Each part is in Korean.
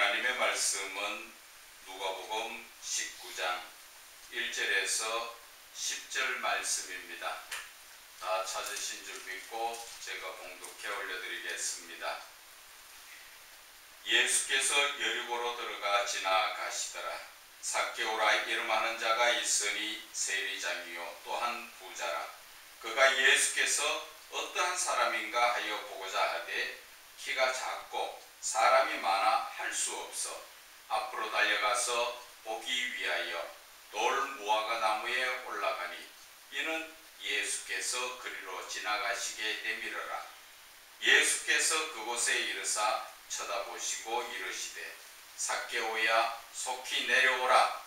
하나님의 말씀은 누가복음 19장 1절에서 10절 말씀입니다. 다 찾으신 줄 믿고 제가 봉독해 올려드리겠습니다. 예수께서 여리고로 들어가 지나가시더라. 삭개오라 이름하는 자가 있으니 세리장이요 또한 부자라. 그가 예수께서 어떠한 사람인가 하여 보고자 하되 키가 작고 사람이 많아 할 수 없어 앞으로 달려가서 보기 위하여 돌 무화과 나무에 올라가니 이는 예수께서 그리로 지나가시게 되밀어라. 예수께서 그곳에 이르사 쳐다보시고 이르시되 삭개오야 속히 내려오라.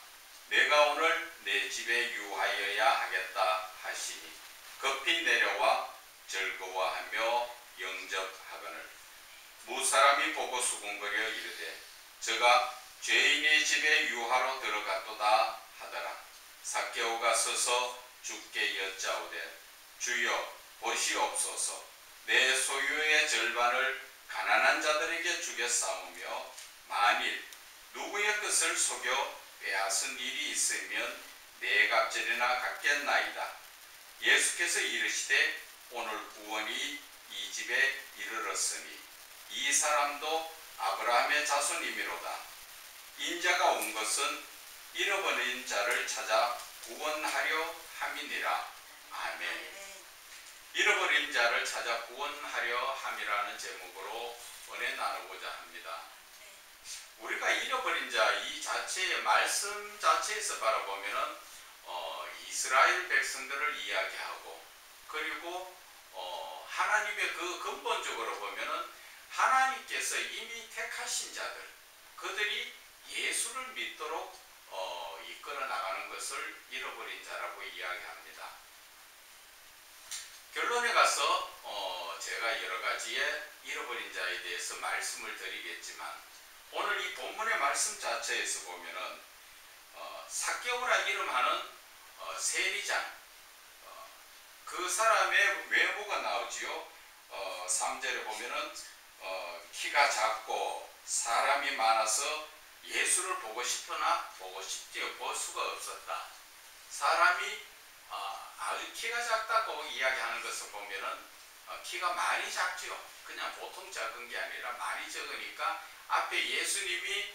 내가 오늘 내 집에 유하여야 하겠다 하시니 급히 내려와 즐거워하며 영접하거늘 무사람이 보고 수군거려 이르되 저가 죄인의 집에 유하로 들어갔도다 하더라. 삭개오가 서서 주께 여짜오되 주여 보시옵소서. 내 소유의 절반을 가난한 자들에게 주겠사오며 만일 누구의 것을 속여 빼앗은 일이 있으면 네 갑절이나 갚겠나이다. 예수께서 이르시되 오늘 구원이 이 집에 이르렀으니 이 사람도 아브라함의 자손이미로다. 인자가 온 것은 잃어버린 자를 찾아 구원하려 함이니라. 아멘. 잃어버린 자를 찾아 구원하려 함이라는 제목으로 은혜 나누고자 합니다. 우리가 잃어버린 자 이 자체의 말씀 자체에서 바라보면은 이스라엘 백성들을 이야기하고 그리고 하나님의 그 근본적으로 보면은 하나님께서 이미 택하신 자들 그들이 예수를 믿도록 이끌어 나가는 것을 잃어버린 자라고 이야기합니다. 결론에 가서 제가 여러 가지의 잃어버린 자에 대해서 말씀을 드리겠지만 오늘 이 본문의 말씀 자체에서 보면은 삭개오라 이름하는 세리장 그 사람의 외모가 나오지요. 3절에 보면은 키가 작고 사람이 많아서 예수를 보고 싶으나 보고 싶지요. 볼 수가 없었다. 사람이 키가 작다고 이야기하는 것을 보면은 키가 많이 작지요. 그냥 보통 작은 게 아니라 많이 적으니까 앞에 예수님이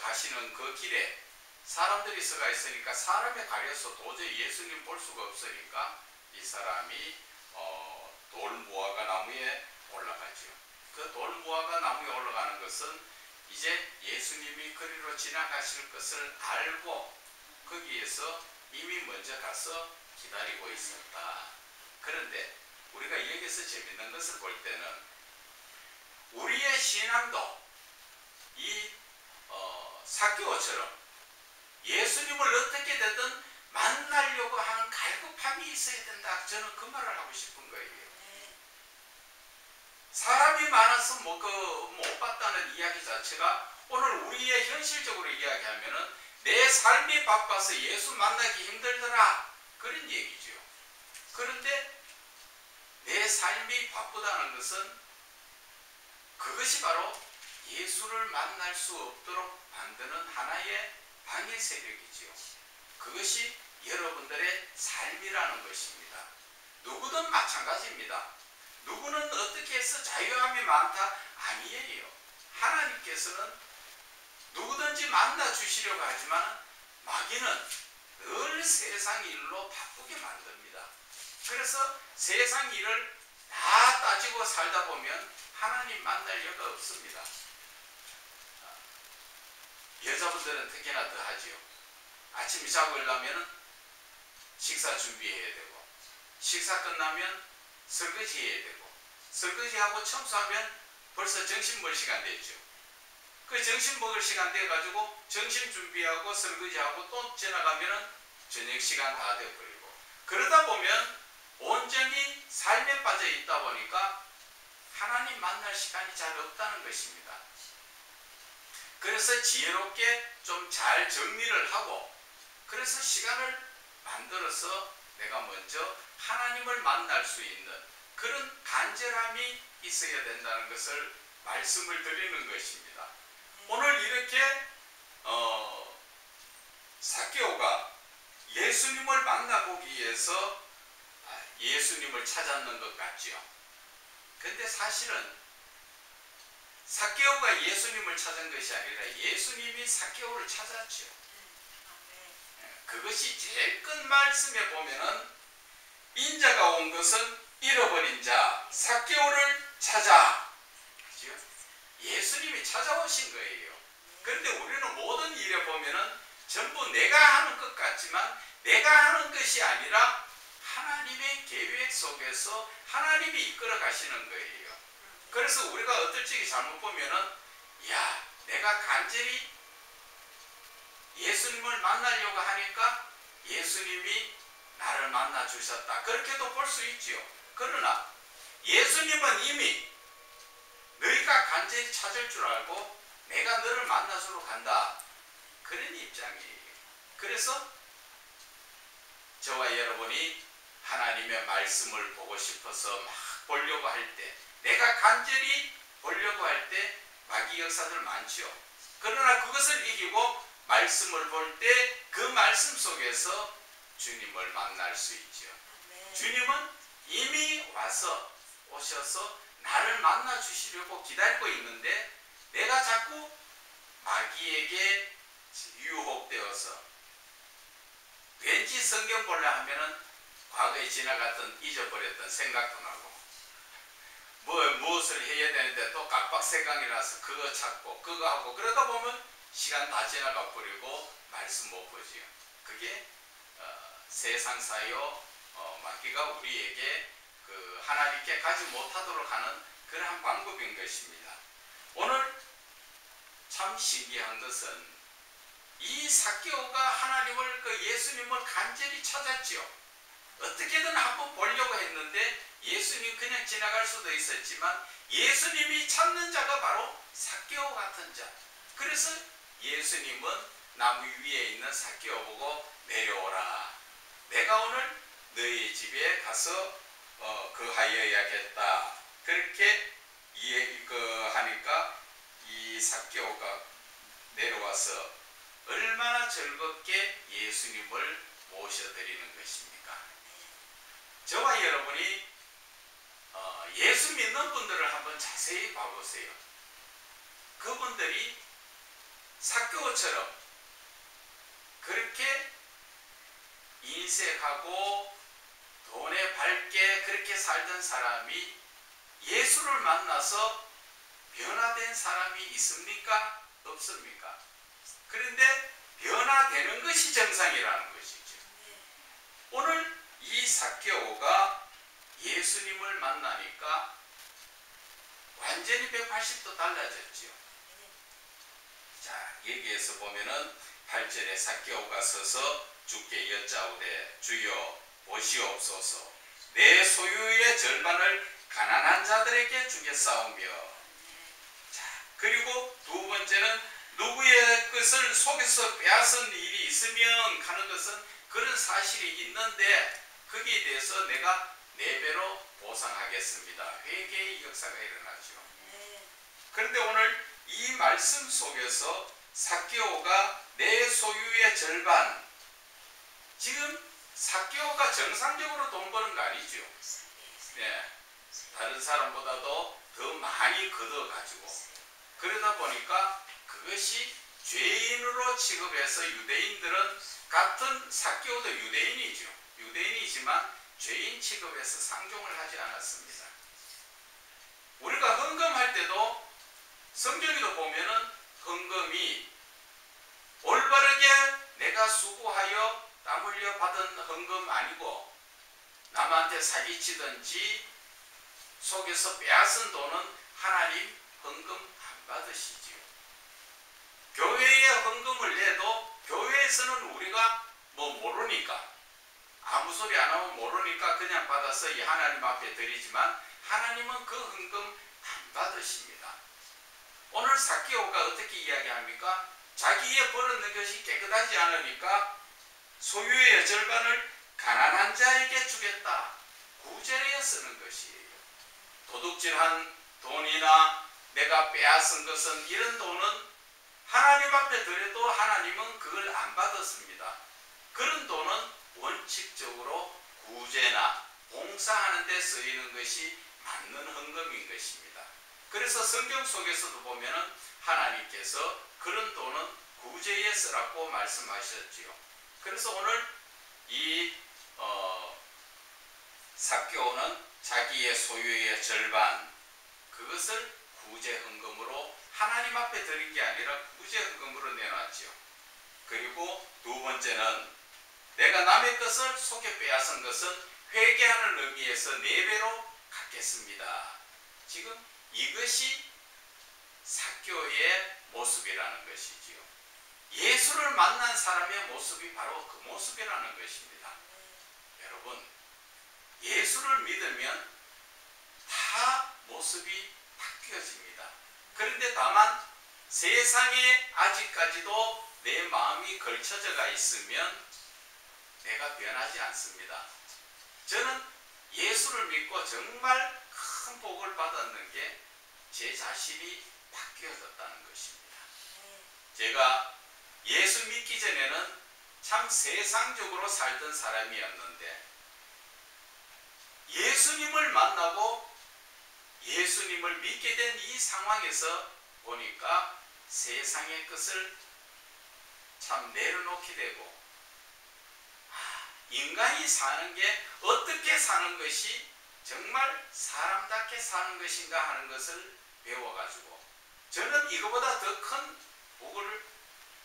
가시는 그 길에 사람들이 서가 있으니까 사람에 가려서 도저히 예수님 볼 수가 없으니까 이 사람이 돌 무화과 나무에 올라가죠. 그 돌 무화과 나무에 올라가는 것은 이제 예수님이 그리로 지나가실 것을 알고 거기에서 이미 먼저 가서 기다리고 있었다. 그런데 우리가 여기서 재밌는 것을 볼 때는 우리의 신앙도 이 삭개오처럼 예수님을 어떻게 되든 만나려고 하는 갈급함이 있어야 된다. 저는 그 말을 하고 싶은 거예요. 사람이 많아서 못 봤다는 이야기 자체가 오늘 우리의 현실적으로 이야기하면은 내 삶이 바빠서 예수 만나기 힘들더라. 그런 얘기죠. 그런데 내 삶이 바쁘다는 것은 그것이 바로 예수를 만날 수 없도록 만드는 하나의 방해 세력이지요. 그것이 여러분들의 삶이라는 것입니다. 누구든 마찬가지입니다. 누구는 어떻게 해서 자유함이 많다? 아니에요. 하나님께서는 누구든지 만나 주시려고 하지만 마귀는 늘 세상 일로 바쁘게 만듭니다. 그래서 세상 일을 다 따지고 살다 보면 하나님 만날 여가 없습니다. 여자분들은 특히나 더 하지요. 아침에 자고 일어나면 식사 준비해야 되고 식사 끝나면 설거지 해야 되고 설거지하고 청소하면 벌써 점심 먹을 시간 됐죠. 그 점심 먹을 시간 돼가지고 점심 준비하고 설거지하고 또 지나가면은 저녁 시간 다 돼버리고 그러다 보면 온전히 삶에 빠져 있다 보니까 하나님 만날 시간이 잘 없다는 것입니다. 그래서 지혜롭게 좀 잘 정리를 하고 그래서 시간을 만들어서 내가 먼저 하나님을 만날 수 있는 그런 간절함이 있어야 된다는 것을 말씀을 드리는 것입니다. 오늘 예수님을 만나보기 위해서 예수님을 찾았는 것 같지요. 근데 사실은 삭개오가 예수님을 찾은 것이 아니라 예수님이 삭개오를 찾았죠. 그것이 제일 끝 말씀에 보면은 인자가 온 것은 잃어버린 자 삭개오를 찾아. 그죠? 예수님이 찾아오신 거예요. 그런데 우리는 모든 일에 보면은 전부 내가 하는 것 같지만 내가 하는 것이 아니라 하나님의 계획 속에서 하나님이 이끌어 가시는 거예요. 그래서 우리가 어떨 적에 잘못 보면은 내가 간절히 예수님을 만나려고 하니까 예수님이 나를 만나 주셨다. 그렇게도 볼 수 있지요. 그러나 예수님은 이미 너희가 간절히 찾을 줄 알고 내가 너를 만나주러 간다. 그런 입장이에요. 그래서 저와 여러분이 하나님의 말씀을 보고 싶어서 막 보려고 할 때, 내가 간절히 보려고 할 때 마귀 역사들 많죠. 그러나 그것을 이기고 말씀을 볼 때 그 말씀 속에서 주님을 만날 수 있죠. 주님은 이미 오셔서 나를 만나 주시려고 기다리고 있는데 내가 자꾸 마귀에게 유혹되어서 왠지 성경 보려 하면은 과거에 지나갔던 잊어버렸던 생각도 나고 무엇을 해야 되는데 또 깜빡생각이라서 그거 찾고 그거 하고 그러다 보면 시간 다 지나가 버리고 말씀 못 보지요. 그게 세상사요 마귀가 우리에게 그 하나님께 가지 못하도록 하는 그러한 방법인 것입니다. 오늘 참 신기한 것은 이 삭개오가 하나님을 예수님을 간절히 찾았지요. 어떻게든 한번 보려고 했는데 예수님 그냥 지나갈 수도 있었지만 예수님이 찾는 자가 바로 삭개오 같은 자. 그래서 예수님은 나무 위에 있는 삭개오 보고 내려오라. 내가 오늘 너희 집에 가서 거하여야겠다. 그렇게 하니까 이 삭개오가 내려와서 얼마나 즐겁게 예수님을 모셔드리는 것입니까? 저와 여러분이 예수 믿는 분들을 한번 자세히 봐보세요. 그분들이 삭개오처럼 그렇게 인색하고 돈에 밝게 그렇게 살던 사람이 예수를 만나서 변화된 사람이 있습니까? 없습니까? 그런데 변화되는 것이 정상이라는 것이죠. 오늘 이 삭개오가 예수님을 만나니까 완전히 180도 달라졌죠. 자, 여기에서 보면은 8절에 삭개오가 서서 주께 여짜오되 주여 보시옵소서 내 소유의 절반을 가난한 자들에게 주겠사오며. 자, 그리고 두 번째는 누구의 것을 속에서 빼앗은 일이 있으면 하는 것은 그런 사실이 있는데 거기에 대해서 내가 4배로 보상하겠습니다. 회개의 역사가 일어나죠. 그런데 오늘 이 말씀 속에서 삭개오가 내 소유의 절반, 지금 삭개오가 정상적으로 돈 버는 거 아니죠. 네, 다른 사람보다도 더 많이 걷어가지고 그러다 보니까 그것이 죄인으로 취급해서 유대인들은 같은 삭개오도 유대인이죠. 유대인이지만 죄인 취급해서 상종을 하지 않았습니다. 우리가 헌금할 때도 성경에도 보면은 헌금이 올바르게 내가 수고하여 땀 흘려 받은 헌금 아니고 남한테 사기치든지 속에서 빼앗은 돈은 하나님 헌금 안 받으시지요. 교회에 헌금을 내도 교회에서는 우리가 모르니까 아무 소리 안 하면 모르니까 그냥 받아서 이 하나님 앞에 드리지만 하나님은 그 헌금 안 받으십니다. 오늘 삭개오가 어떻게 이야기합니까? 자기의 벌었는 것이 깨끗하지 않으니까 소유의 절반을 가난한 자에게 주겠다. 구절에 쓰는 것이에요. 도둑질한 돈이나 내가 빼앗은 것은 이런 돈은 하나님 앞에 드려도 하나님은 그걸 안 받았습니다. 그런 돈은 원칙적으로 구제나 봉사하는 데 쓰이는 것이 맞는 헌금인 것입니다. 그래서 성경 속에서도 보면은 하나님께서 그런 돈은 구제에 쓰라고 말씀하셨지요. 그래서 오늘 이 삭개오는 자기의 소유의 절반, 그것을 구제 헌금으로 하나님 앞에 드린 게 아니라 구제 헌금으로 내놨지요. 그리고 두 번째는 내가 남의 것을 속여 빼앗은 것은 회개하는 의미에서 4배로 갚겠습니다. 지금 이것이 삭개오의 모습이라는 것이지요. 예수를 만난 사람의 모습이 바로 그 모습이라는 것입니다. 여러분, 예수를 믿으면 다 모습이 바뀌어집니다. 그런데 다만 세상에 아직까지도 내 마음이 걸쳐져가 있으면 내가 변하지 않습니다. 저는 예수를 믿고 정말 큰 복을 받았는 게 제 자신이 바뀌어졌다는 것입니다. 제가 예수 믿기 전에는 참 세상적으로 살던 사람이었는데 예수님을 만나고 예수님을 믿게 된 이 상황에서 보니까 세상의 것을 참 내려놓게 되고, 인간이 사는 게 어떻게 사는 것이 정말 사람답게 사는 것인가 하는 것을 배워가지고 저는 이거보다 더 큰 복을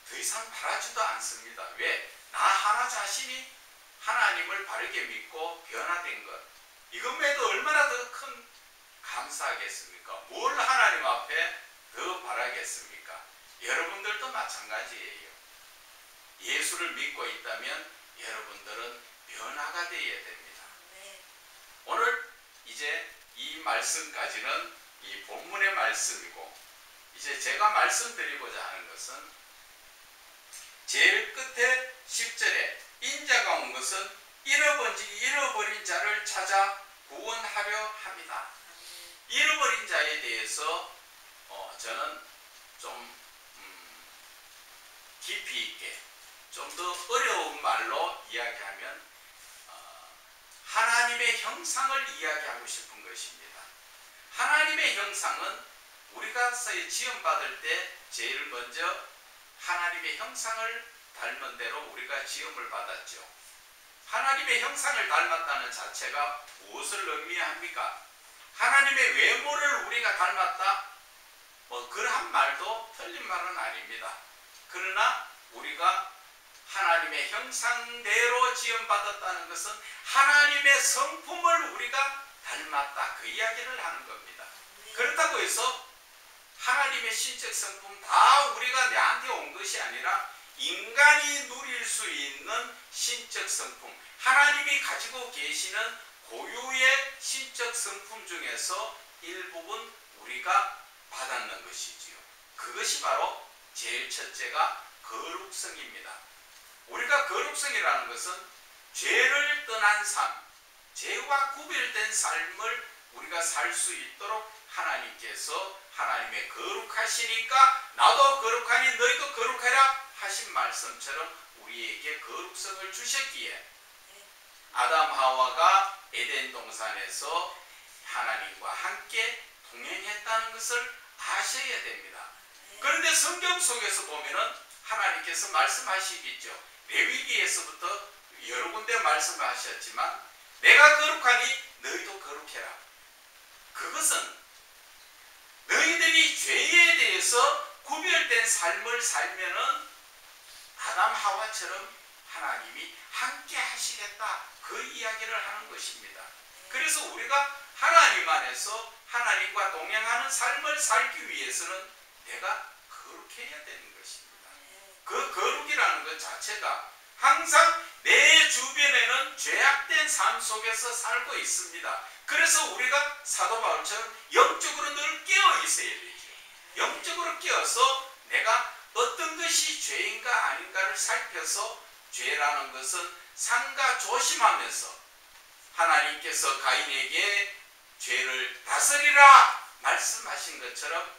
더 이상 바라지도 않습니다. 왜? 나 하나 자신이 하나님을 바르게 믿고 변화된 것, 이것에도 얼마나 더 큰 감사하겠습니까? 뭘 하나님 앞에 더 바라겠습니까? 여러분들도 마찬가지예요. 예수를 믿고 있다면 여러분들은 변화가 되어야 됩니다. 오늘 이제 이 말씀까지는 이 본문의 말씀이고, 이제 제가 말씀드리고자 하는 것은 제일 끝에 10절에 인자가 온 것은 잃어버린 자를 찾아 구원하려 합니다. 잃어버린 자에 대해서 저는 좀 깊이 있게 좀 더 어려운 말로 이야기하면 하나님의 형상을 이야기하고 싶은 것입니다. 하나님의 형상은 우리가 지음받을 때 제일 먼저 하나님의 형상을 닮은 대로 우리가 지음을 받았죠. 하나님의 형상을 닮았다는 자체가 무엇을 의미합니까? 하나님의 외모를 우리가 닮았다? 그러한 말도 틀린 말은 아닙니다. 그러나 우리가 하나님의 형상대로 지음받았다는 것은 하나님의 성품을 우리가 닮았다, 그 이야기를 하는 겁니다. 그렇다고 해서 하나님의 신적 성품 다 우리가 내한테 온 것이 아니라 인간이 누릴 수 있는 신적 성품, 하나님이 가지고 계시는 고유의 신적 성품 중에서 일부분 우리가 받았는 것이지요. 그것이 바로 제일 첫째가 거룩성입니다. 우리가 거룩성이라는 것은 죄를 떠난 삶, 죄와 구별된 삶을 우리가 살 수 있도록 하나님께서 하나님의 거룩하시니까 나도 거룩하니 너희도 거룩하라 하신 말씀처럼 우리에게 거룩성을 주셨기에 아담 하와가 에덴 동산에서 하나님과 함께 동행했다는 것을 아셔야 됩니다. 그런데 성경 속에서 보면은 하나님께서 말씀하시겠죠. 레위기에서부터 여러 군데 말씀하셨지만 내가 거룩하니 너희도 거룩해라. 그것은 너희들이 죄에 대해서 구별된 삶을 살면은 아담 하와처럼 하나님이 함께 하시겠다, 그 이야기를 하는 것입니다. 그래서 우리가 하나님 안에서 하나님과 동행하는 삶을 살기 위해서는 내가 거룩해야 되는 것입니다. 그 거룩이라는 것 자체가 항상 내 주변에는 죄악된 삶 속에서 살고 있습니다. 그래서 우리가 사도 바울처럼 영적으로 늘 깨어 있어야 되죠. 영적으로 깨어서 내가 어떤 것이 죄인가 아닌가를 살펴서 죄라는 것은 삼가 조심하면서 하나님께서 가인에게 죄를 다스리라 말씀하신 것처럼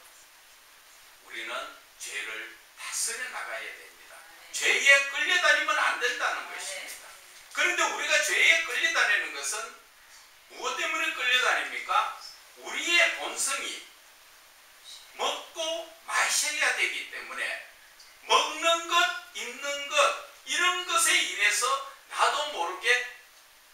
우리는 죄를 다스려 나가야 됩니다. 죄에 끌려다니면 안 된다는 것입니다. 그런데 우리가 죄에 끌려다니는 것은 무엇 때문에 끌려다닙니까? 우리의 본성이 먹고 마셔야 되기 때문에 먹는 것, 입는 것 이런 것에 인해서 나도 모르게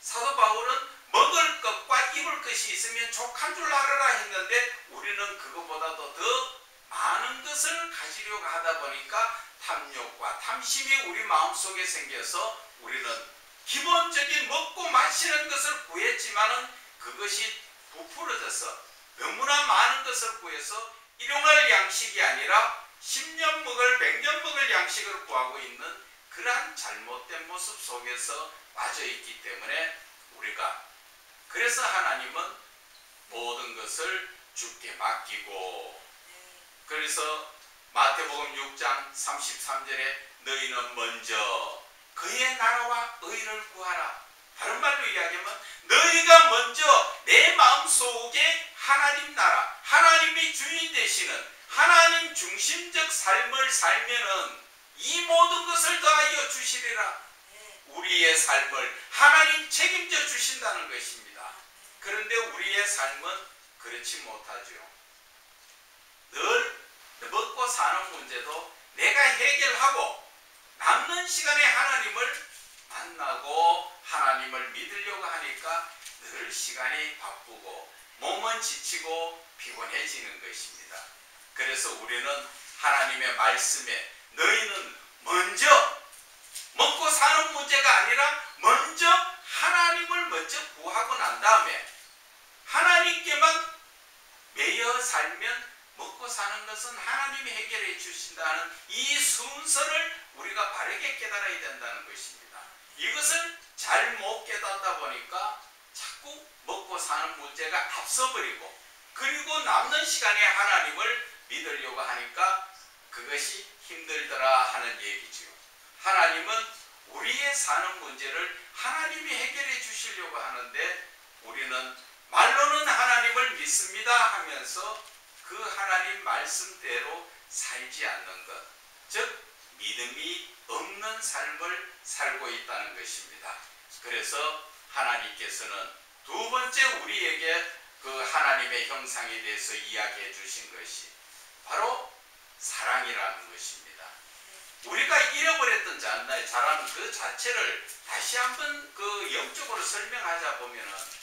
사도 바울은 먹을 것과 입을 것이 있으면 족한 줄 알아라 했는데 우리는 그것보다도 더 많은 것을 가지려고 하다 보니까 탐욕과 탐심이 우리 마음속에 생겨서 우리는 기본적인 먹고 마시는 것을 구했지만은 그것이 부풀어져서 너무나 많은 것을 구해서 일용할 양식이 아니라 10년 먹을 100년 먹을 양식을 구하고 있는 그러한 잘못된 모습 속에서 빠져 있기 때문에 우리가 그래서 하나님은 모든 것을 주께 맡기고 그래서 마태복음 6장 33절에 너희는 먼저 그의 나라와 의를 구하라. 다른 말로 이야기하면 너희가 먼저 내 마음속에 하나님 나라, 하나님이 주인 되시는 하나님 중심적 삶을 살면은 이 모든 것을 더하여 주시리라. 우리의 삶을 하나님 책임져 주신다는 것입니다. 그런데 우리의 삶은 그렇지 못하죠. 늘 먹고 사는 문제도 내가 해결하고 남는 시간에 하나님을 만나고 하나님을 믿으려고 하니까 늘 시간이 바쁘고 몸은 지치고 피곤해지는 것입니다. 그래서 우리는 하나님의 말씀에 너희는 먼저 먹고 사는 문제가 아니라 먼저 하나님을 먼저 구하고 난 다음에 하나님께만 매여 살면 먹고 사는 것은 하나님이 해결해 주신다는 이 순서를 우리가 바르게 깨달아야 된다는 것입니다. 이것을 잘 못 깨닫다 보니까 자꾸 먹고 사는 문제가 앞서버리고 그리고 남는 시간에 하나님을 믿으려고 하니까 그것이 힘들더라 하는 얘기지요. 하나님은 우리의 사는 문제를 하나님이 해결해 주시려고 하는데 우리는 말로는 하나님을 믿습니다 하면서 그 하나님 말씀대로 살지 않는 것, 즉 믿음이 없는 삶을 살고 있다는 것입니다. 그래서 하나님께서는 두 번째 우리에게 그 하나님의 형상에 대해서 이야기해 주신 것이 바로 사랑이라는 것입니다. 우리가 잃어버렸던 자라는 그 자체를 다시 한번 그 영적으로 설명하자 보면은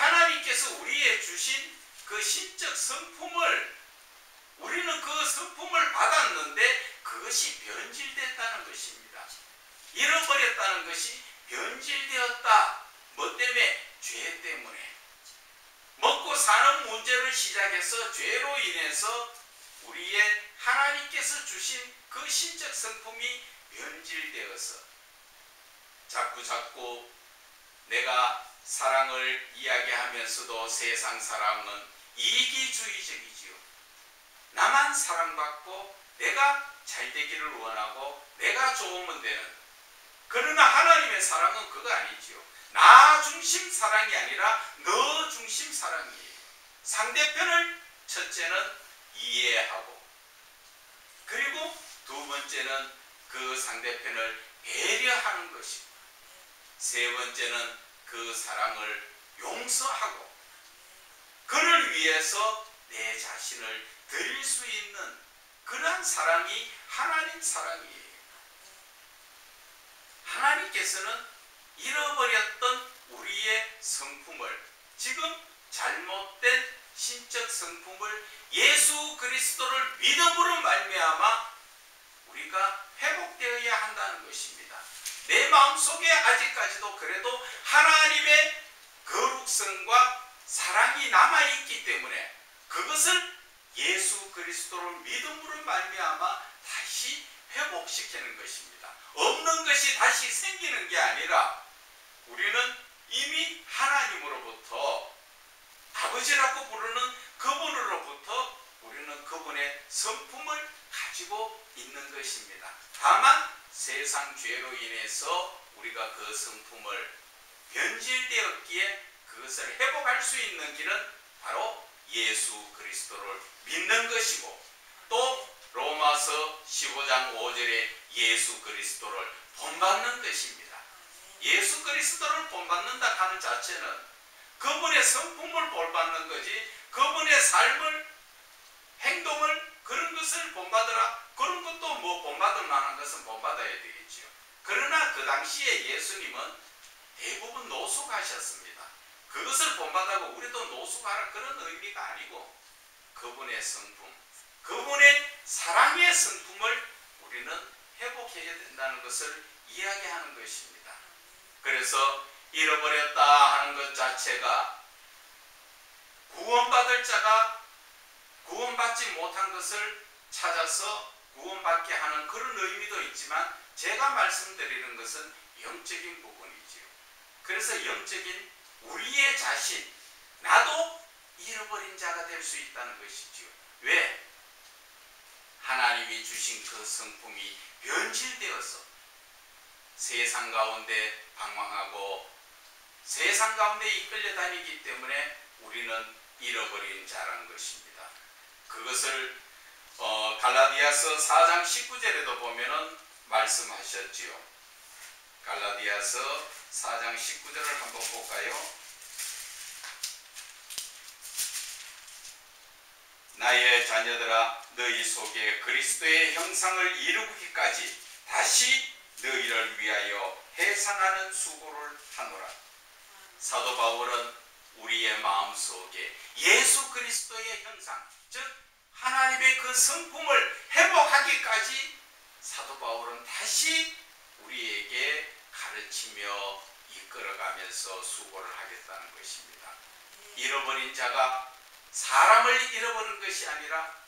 하나님께서 우리의 주신 그 신적 성품을 우리는 그 성품을 받았는데 그것이 변질됐다는 것입니다. 잃어버렸다는 것이 변질되었다. 뭐 때문에? 죄 때문에. 먹고 사는 문제를 시작해서 죄로 인해서 우리의 하나님께서 주신 그 신적 성품이 변질되어서 자꾸 내가 사랑을 이야기하면서도 세상 사랑은 이기주의적이지요. 나만 사랑받고 내가 잘되기를 원하고 내가 좋으면 되는. 그러나 하나님의 사랑은 그거 아니지요. 나 중심 사랑이 아니라 너 중심 사랑이에요. 상대편을 첫째는 이해하고 그리고 두 번째는 그 상대편을 배려하는 것이고 세 번째는 그 사랑을 용서하고 그를 위해서 내 자신을 드릴 수 있는 그러한 사랑이 하나님 사랑이에요. 하나님께서는 잃어버렸던 우리의 성품을 지금 잘못된 신적 성품을 예수 그리스도를 믿음으로 말미암아 우리가 회복되어야 한다는 것입니다. 내 마음속에 아직까지도 그래도 하나님의 거룩성과 사랑이 남아있기 때문에 그것을 예수 그리스도를 믿음으로 말미암아 다시 회복시키는 것입니다. 없는 것이 다시 생기는 게 아니라 우리는 이미 하나님으로부터 아버지라고 부르는 그분으로부터 우리는 그분의 성품을 가지고 있는 것입니다. 다만 세상 죄로 인해서 우리가 그 성품을 변질되었기에 그것을 회복할 수 있는 길은 바로 예수 그리스도를 믿는 것이고 또 로마서 15장 5절에 예수 그리스도를 본받는 것입니다. 예수 그리스도를 본받는다 하는 자체는 그분의 성품을 본받는 거지, 그분의 삶을, 행동을, 그런 것을 본받으라, 그런 것도 뭐 본받을 만한 것은 본받아야 되겠지요. 그러나 그 당시에 예수님은 대부분 노숙하셨습니다. 그것을 본받아고 우리도 노숙하라 그런 의미가 아니고 그분의 성품, 그분의 사랑의 성품을 우리는 회복해야 된다는 것을 이야기하는 것입니다. 그래서 잃어버렸다 하는 것 자체가 구원받을 자가 구원받지 못한 것을 찾아서 구원받게 하는 그런 의미도 있지만, 제가 말씀드리는 것은 영적인 부분이지요. 그래서 영적인 우리의 자신, 나도 잃어버린 자가 될 수 있다는 것이지요. 왜? 하나님이 주신 그 성품이 변질되어서 세상 가운데 방황하고 세상 가운데 이끌려 다니기 때문에 우리는 잃어버린 자란 것입니다. 그것을 갈라디아서 4장 19절에도 보면은 말씀하셨지요. 갈라디아서 4장 19절을 한번 볼까요? 나의 자녀들아, 너희 속에 그리스도의 형상을 이루기까지 다시 너희를 위하여 해상하는 수고를 하노라. 사도 바울은 우리의 마음속에 예수 그리스도의 형상, 즉 하나님의 그 성품을 회복하기까지 사도 바울은 다시 우리에게 가르치며 이끌어가면서 수고를 하겠다는 것입니다. 잃어버린 자가 사람을 잃어버린 것이 아니라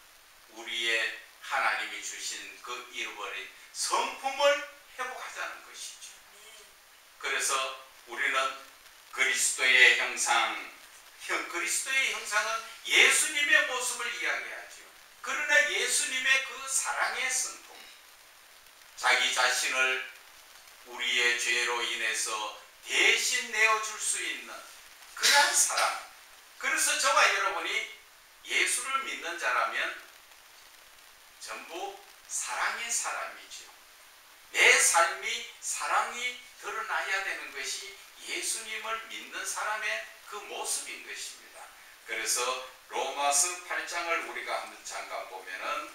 우리의 하나님이 주신 그 잃어버린 성품을 회복하자는 것이죠. 그래서 우리는 그리스도의 형상, 그리스도의 형상은 예수님의 모습을 이야기하죠. 그러나 예수님의 그 사랑의 성품, 자기 자신을 우리의 죄로 인해서 대신 내어줄 수 있는 그러한 사랑. 그래서 저와 여러분이 예수를 믿는 자라면 전부 사랑의 사람이죠. 내 삶이 사랑이 드러나야 되는 것이 예수님을 믿는 사람의 그 모습인 것입니다. 그래서 로마서 8장을 우리가 한번 잠깐 보면은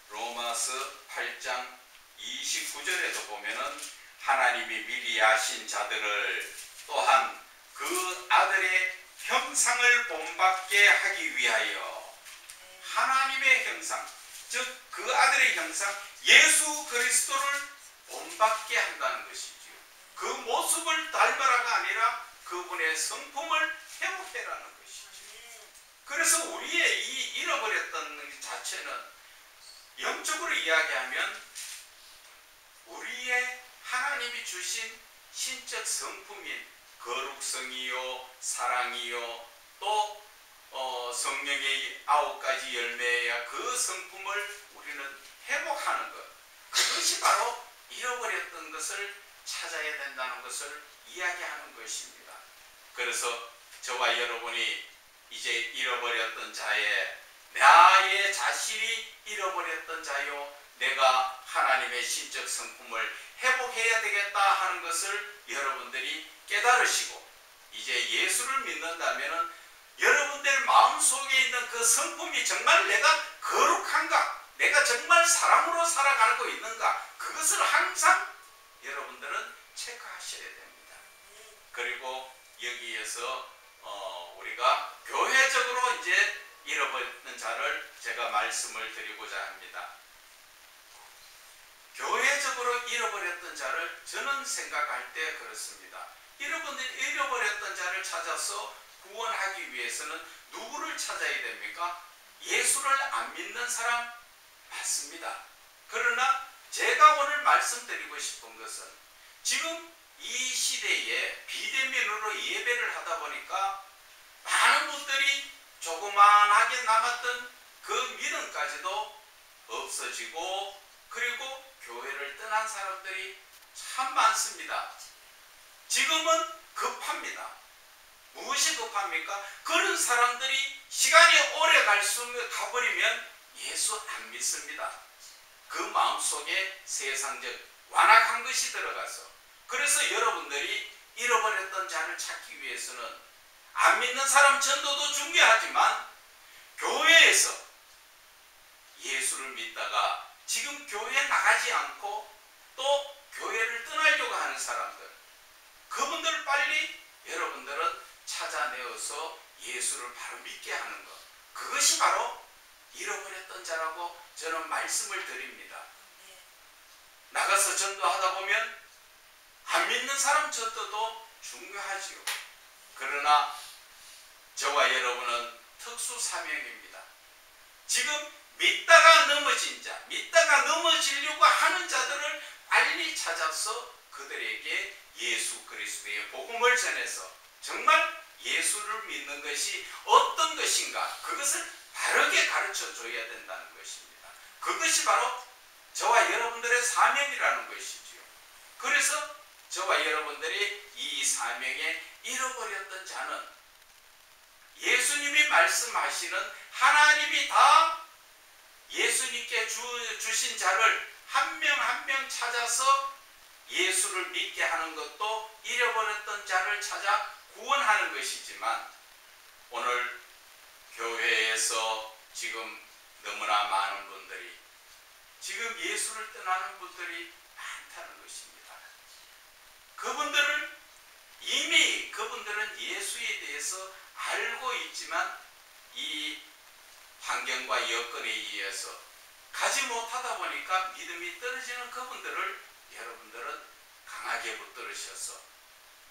로마서 8장 29절에도 보면은 하나님이 미리 아신 자들을 또한 그 아들의 형상을 본받게 하기 위하여, 하나님의 형상, 즉 그 아들의 형상 예수 그리스도를 본받게 한다는 것이지요. 그 모습을 닮아라가 아니라 그분의 성품을 회복해라는 것이죠. 그래서 우리의 이 잃어버렸던 자체는 영적으로 이야기하면 우리의 하나님이 주신 신적 성품인 거룩성이요, 사랑이요, 또 성령의 9가지 열매야 그 성품을 우리는 회복하는 것, 그것이 바로 잃어버렸던 것을 찾아야 된다는 것을 이야기하는 것입니다. 그래서 저와 여러분이 이제 잃어버렸던 자의, 나의 자신이 잃어버렸던 자요, 내가 하나님의 신적 성품을 회복해야 되겠다 하는 것을 여러분들이 깨달으시고, 이제 예수를 믿는다면 여러분들 마음속에 있는 그 성품이 정말 내가 거룩한가, 내가 정말 사랑으로 살아가고 있는가, 그것을 항상 여러분들은 체크하셔야 됩니다. 그리고 여기에서 우리가 교회적으로 이제 잃어버린 자를 제가 말씀을 드리고자 합니다. 교회적으로 잃어버렸던 자를 저는 생각할 때 그렇습니다. 잃어버렸던 자를 찾아서 구원하기 위해서는 누구를 찾아야 됩니까? 예수를 안 믿는 사람 맞습니다. 그러나 제가 오늘 말씀드리고 싶은 것은, 지금 이 시대에 비대면으로 예배를 하다 보니까 많은 분들이 조그만하게 남았던 그 믿음까지도 없어지고, 그리고 교회를 떠난 사람들이 참 많습니다. 지금은 급합니다. 무엇이 급합니까? 그런 사람들이 시간이 오래 가버리면 예수 안 믿습니다. 그 마음속에 세상적 완악한 것이 들어가서, 그래서 여러분들이 잃어버렸던 자를 찾기 위해서는 안 믿는 사람 전도도 중요하지만 교회에서 예수를 믿다가 지금 교회에 나가지 않고 또 교회를 떠나려고 하는 사람들, 그분들을 빨리 여러분들은 찾아내어서 예수를 바로 믿게 하는 것, 그것이 바로 잃어버렸던 자라고 저는 말씀을 드립니다. 나가서 전도하다 보면 안 믿는 사람 전도도 중요하지요. 그러나 저와 여러분은 특수 사명입니다. 지금 믿다가 넘어진 자, 믿다가 넘어지려고 하는 자들을 빨리 찾아서 그들에게 예수 그리스도의 복음을 전해서 정말 예수를 믿는 것이 어떤 것인가, 그것을 바르게 가르쳐 줘야 된다는 것입니다. 그것이 바로 저와 여러분들의 사명이라는 것이지요. 그래서 저와 여러분들이 이 사명에 잃어버렸던 자는 예수님이 말씀하시는 하나님이 다 예수님께 주신 자를 한 명 한 명 찾아서 예수를 믿게 하는 것도 잃어버렸던 자를 찾아 구원하는 것이지만, 오늘 교회에서 지금 너무나 많은 분들이 지금 예수를 떠나는 분들이 많다는 것입니다. 그분들은 이미 그분들은 예수에 대해서 알고 있지만 이 환경과 여건에 의해서 가지 못하다 보니까 믿음이 떨어지는 그분들을 여러분들은 강하게 붙들으셔서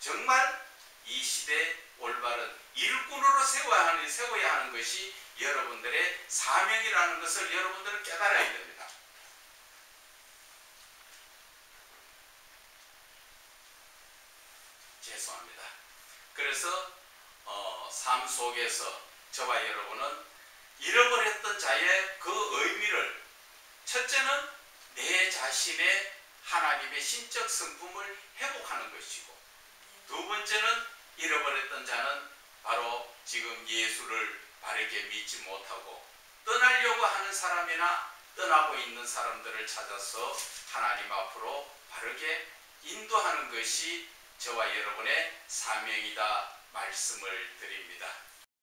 정말 이 시대 올바른 일꾼으로 세워야 하는 것이 여러분들의 사명이라는 것을 여러분들은 깨달아야 됩니다. 죄송합니다. 그래서 삶 속에서 저와 여러분은 잃어버렸던 자의 그 의미를, 첫째는 내 자신의 하나님의 신적 성품을 회복하는 것이고, 두 번째는 잃어버렸던 자는 바로 지금 예수를 바르게 믿지 못하고 떠나려고 하는 사람이나 떠나고 있는 사람들을 찾아서 하나님 앞으로 바르게 인도하는 것이 저와 여러분의 사명이다 말씀을 드립니다.